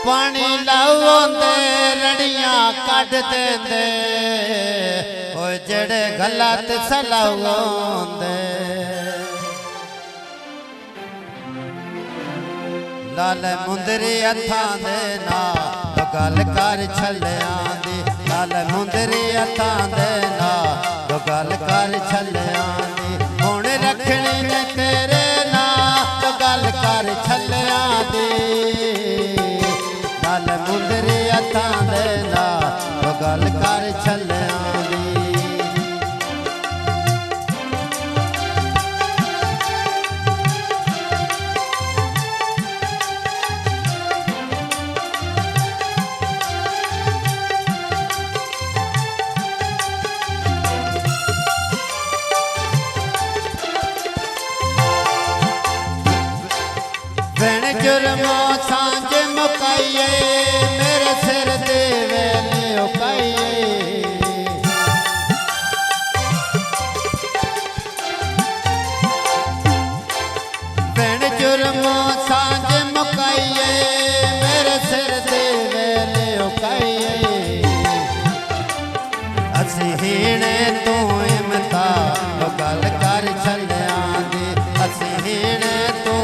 पानी लाओंदे रड़ियां कट देंदे ओ जेड़े गलत सलाओंदे लाल मुंदरी हथां दे नाल गल कर छल्लियां दी लाल मुंदरी हथां दे नाल गल कर छल्लियां दी हुण रखनी ने तेरे नाल गल कर छल्लियां दी लाल मुंदरी हथां दे नाल गल कर छल्लियां दी बिन जुर्मो सांझ मुकाइए मेरे सिर दे वेले उकाइए बिन जुर्मो सांझ मुकाइए मेरे सिर दे वेले उकाइए असी हीणे तू इमता गल कर छल्लियां दी असी हीणे तू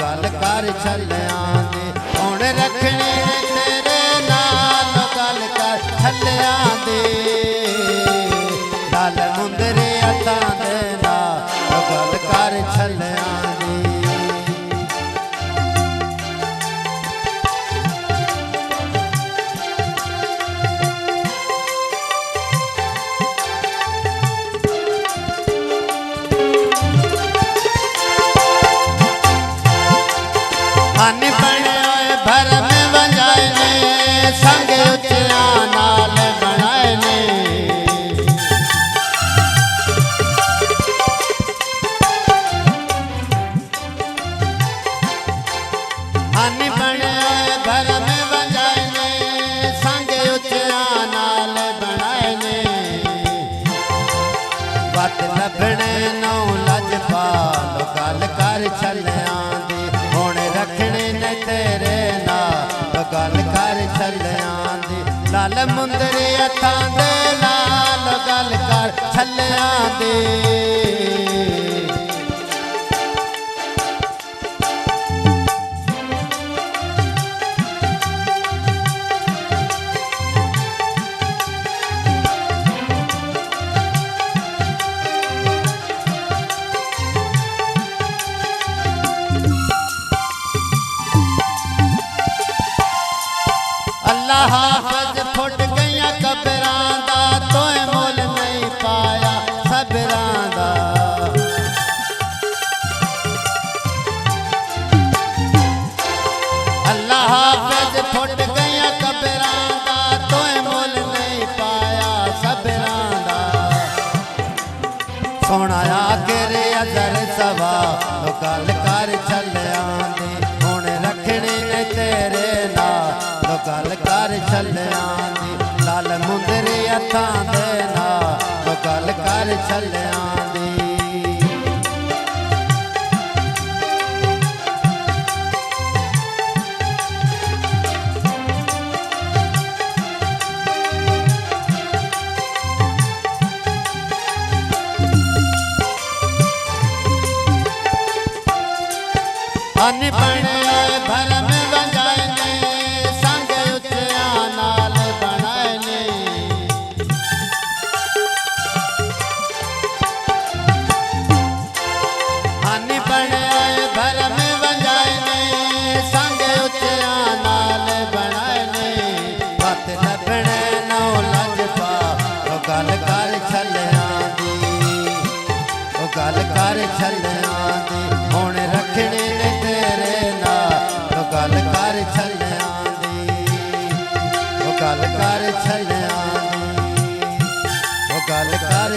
गल कर छल्लियां दी हुण रखनी तेरे नाल गल कर छल्लियां दी लाल मुंदरी हथां दे नाल गल कर छल्लियां दी हानी बने भर में बजाए ने संग उचला नाल बनाए ने हानी बने भर में बजाए ने संग उचला नाल बनाए ने बात लभने नौ लजपाल गल कर छल्लियां दी हुण रखने ने तेरे नाल गल कर छल्लियां दी लाल मुंदरी हथां दे नाल गल कर छल्लियां दी अल्लाह हाफिज फुट गईयां कबरां दा तोए मुल नहीं पाया सबरां दा अल्लाह हाफिज फुट गईयां कबरां दा तोए मुल नहीं पाया सबरां दा सोना आखिर अजर सवा गल कर छल्लियां दी हुण रखनी ने तेरे नाल गल कर छल्लियां दी लाल मुंदरी हथां दे नाल गल कर छल्लियां दी हानी बने भर में बजाए ने संग उचला नाल बनाए ने हानी बने भर में बजाए ने संग उचला नाल बनाए ने बात लभने नौ लजपा गल कर छल्लियां दी गल कर छल्लियां दी हुण रखनी ने तेरे नाल गल कर छल्लियां दी गल कर छल्लियां दी गल कर